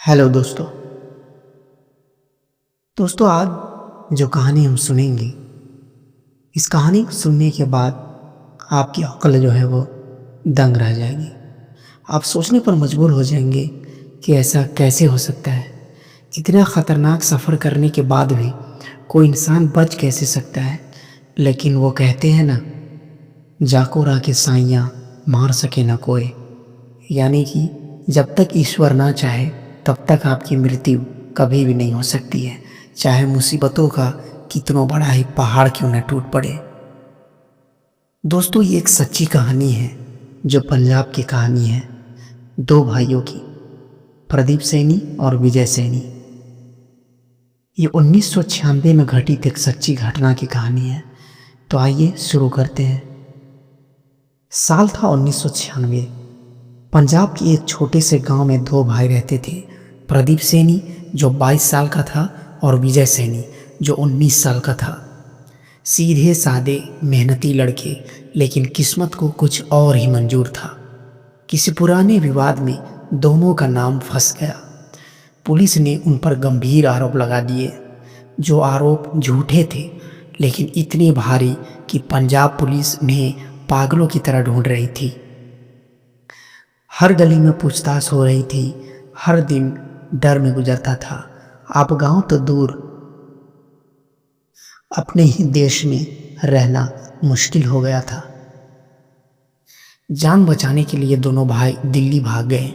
Hello दोस्तों आज जो कहानी हम सुनेंगे, इस कहानी को सुनने के बाद आपकी अक्ल जो है वो दंग रह जाएगी। आप सोचने पर मजबूर हो जाएंगे कि ऐसा कैसे हो सकता है। इतना ख़तरनाक सफ़र करने के बाद भी कोई इंसान बच कैसे सकता है। लेकिन वो कहते हैं ना, जाको राखे साइयाँ मार सके ना कोई। यानी कि जब तक ईश्वर ना चाहे तब तक आपकी मृत्यु कभी भी नहीं हो सकती है, चाहे मुसीबतों का कितना बड़ा ही पहाड़ क्यों न टूट पड़े। दोस्तों, ये एक सच्ची कहानी है जो पंजाब की कहानी है, दो भाइयों की, प्रदीप सैनी और विजय सैनी। ये 1996 में घटित एक सच्ची घटना की कहानी है। तो आइए शुरू करते हैं। साल था 1996। पंजाब के एक छोटे से गांव में दो भाई रहते थे, प्रदीप सैनी जो 22 साल का था और विजय सैनी जो 19 साल का था। सीधे सादे मेहनती लड़के, लेकिन किस्मत को कुछ और ही मंजूर था। किसी पुराने विवाद में दोनों का नाम फंस गया। पुलिस ने उन पर गंभीर आरोप लगा दिए, जो आरोप झूठे थे लेकिन इतने भारी कि पंजाब पुलिस उन्हें पागलों की तरह ढूंढ रही थी। हर गली में पूछताछ हो रही थी, हर दिन डर में गुजरता था। आप गांव तो दूर, अपने ही देश में रहना मुश्किल हो गया था। जान बचाने के लिए दोनों भाई दिल्ली भाग गए।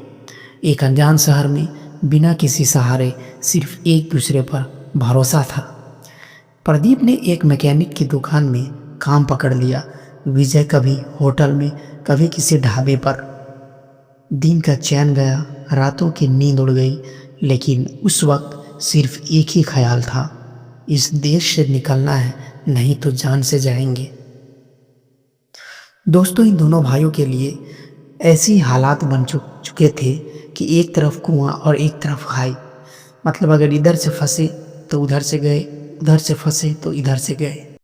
एक अनजान शहर में बिना किसी सहारे, सिर्फ एक दूसरे पर भरोसा था। प्रदीप ने एक मैकेनिक की दुकान में काम पकड़ लिया। विजय कभी होटल में, कभी किसी ढाबे पर। दिन का चैन गया, रातों की नींद उड़ गई, लेकिन उस वक्त सिर्फ एक ही ख्याल था, इस देश से निकलना है, नहीं तो जान से जाएंगे। दोस्तों, इन दोनों भाइयों के लिए ऐसी हालात बन चुके थे कि एक तरफ कुआं और एक तरफ खाई। मतलब अगर इधर से फंसे तो उधर से गए, उधर से फंसे तो इधर से गए।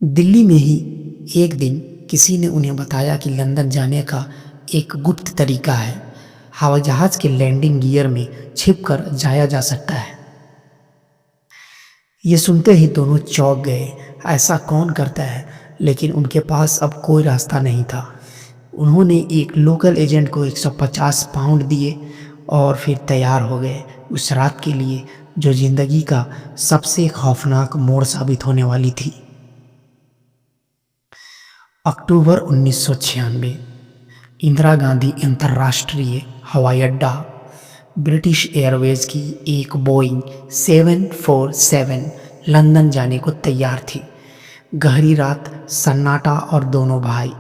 दिल्ली में ही एक दिन किसी ने उन्हें बताया कि लंदन जाने का एक गुप्त तरीका है। हवाई जहाज के लैंडिंग गियर में छिपकर जाया जा सकता है। ये सुनते ही दोनों चौंक गए। ऐसा कौन करता है? लेकिन उनके पास अब कोई रास्ता नहीं था। उन्होंने एक लोकल एजेंट को 150 पाउंड दिए और फिर तैयार हो गए उस रात के लिए, जो जिंदगी का सबसे खौफनाक मोड़ साबित होने वाली थी। अक्टूबर 1996, इंदिरा गांधी अंतर्राष्ट्रीय हवाई अड्डा। ब्रिटिश एयरवेज की एक बोइंग 747 लंदन जाने को तैयार थी। गहरी रात, सन्नाटा और दोनों भाई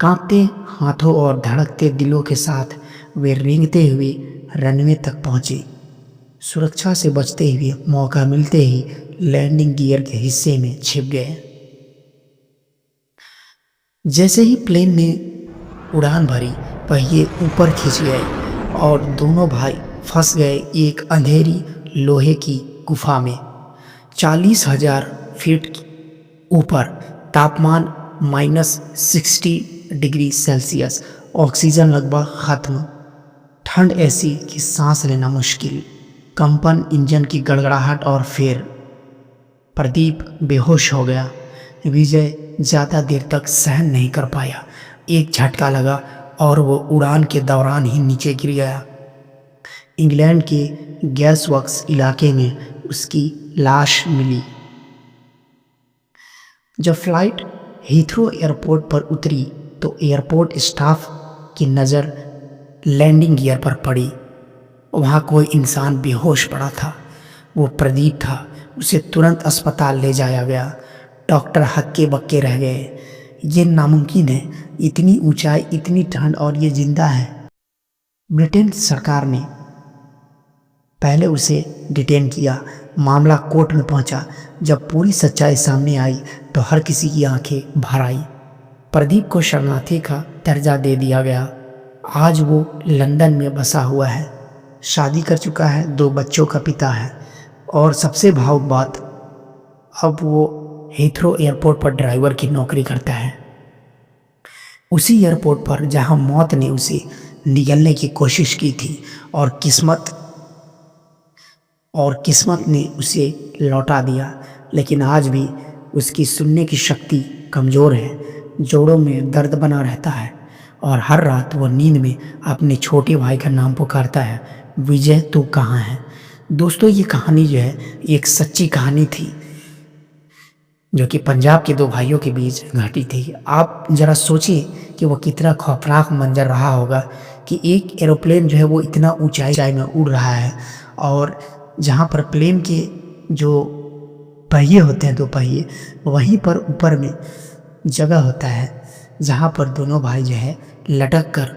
कांपते हाथों और धड़कते दिलों के साथ वे रेंगते हुए रनवे तक पहुंचे। सुरक्षा से बचते हुए मौका मिलते ही लैंडिंग गियर के हिस्से में छिप गए। जैसे ही प्लेन ने उड़ान भरी, पहिए ऊपर खिंच गए और दोनों भाई फंस गए एक अंधेरी लोहे की गुफा में। 40,000 फीट ऊपर, तापमान -60 डिग्री सेल्सियस, ऑक्सीजन लगभग खत्म, ठंड ऐसी कि सांस लेना मुश्किल, कंपन, इंजन की गड़गड़ाहट और फिर प्रदीप बेहोश हो गया। विजय ज़्यादा देर तक सहन नहीं कर पाया। एक झटका लगा और वो उड़ान के दौरान ही नीचे गिर गया। इंग्लैंड के गैस वर्क्स इलाके में उसकी लाश मिली। जब फ्लाइट हीथ्रो एयरपोर्ट पर उतरी तो एयरपोर्ट स्टाफ की नज़र लैंडिंग गियर पर पड़ी। वहाँ कोई इंसान बेहोश पड़ा था। वो प्रदीप था। उसे तुरंत अस्पताल ले जाया गया। डॉक्टर हक्के बक्के रह गए। ये नामुमकिन है, इतनी ऊंचाई, इतनी ठंड और ये जिंदा है। ब्रिटेन सरकार ने पहले उसे डिटेन किया। मामला कोर्ट में पहुंचा। जब पूरी सच्चाई सामने आई तो हर किसी की आंखें भर आई। प्रदीप को शरणार्थी का दर्जा दे दिया गया। आज वो लंदन में बसा हुआ है, शादी कर चुका है, 2 बच्चों का पिता है और सबसे भावुक बात, अब वो हीथ्रो एयरपोर्ट पर ड्राइवर की नौकरी करता है। उसी एयरपोर्ट पर जहां मौत ने उसे निगलने की कोशिश की थी और किस्मत और किस्मत ने उसे लौटा दिया, लेकिन आज भी उसकी सुनने की शक्ति कमज़ोर है, जोड़ों में दर्द बना रहता है और हर रात वो नींद में अपने छोटे भाई का नाम पुकारता है, विजय तू कहाँ है। दोस्तों, ये कहानी जो है एक सच्ची कहानी थी जो कि पंजाब के दो भाइयों के बीच घटी थी। आप ज़रा सोचिए कि वो कितना खौफनाक मंजर रहा होगा कि एक एरोप्लेन जो है वो इतना ऊंचाई में उड़ रहा है और जहाँ पर प्लेन के जो पहिए होते हैं, दो पहिए, वहीं पर ऊपर में जगह होता है जहाँ पर दोनों भाई जो है लटक कर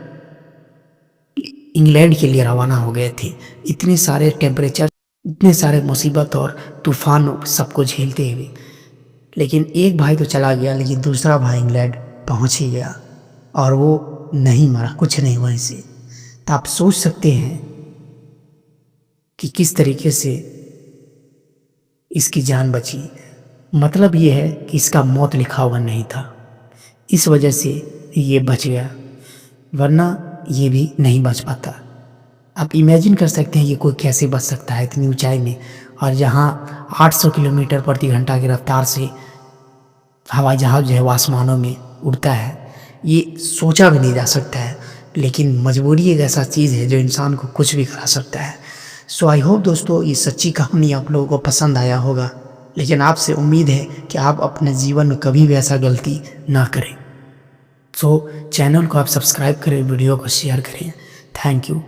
इंग्लैंड के लिए रवाना हो गए थे। इतने सारे टेम्परेचर, इतने सारे मुसीबत और तूफान सबको झेलते हुए, लेकिन एक भाई तो चला गया, लेकिन दूसरा भाई इंग्लैंड पहुंच ही गया और वो नहीं मरा, कुछ नहीं हुआ इसे। तो आप सोच सकते हैं कि किस तरीके से इसकी जान बची। मतलब ये है कि इसका मौत लिखा हुआ नहीं था, इस वजह से ये बच गया, वरना ये भी नहीं बच पाता। आप इमेजिन कर सकते हैं ये कोई कैसे बच सकता है इतनी ऊंचाई में, और जहाँ 800 किलोमीटर प्रति घंटा की रफ्तार से हवाई जहाज जो है वो आसमानों में उड़ता है। ये सोचा भी नहीं जा सकता है, लेकिन मजबूरी एक ऐसा चीज़ है जो इंसान को कुछ भी करा सकता है। सो आई होप दोस्तों ये सच्ची कहानी आप लोगों को पसंद आया होगा, लेकिन आपसे उम्मीद है कि आप अपने जीवन में कभी भी ऐसा गलती ना करें। सो चैनल को आप सब्सक्राइब करें, वीडियो को शेयर करें। Thank you.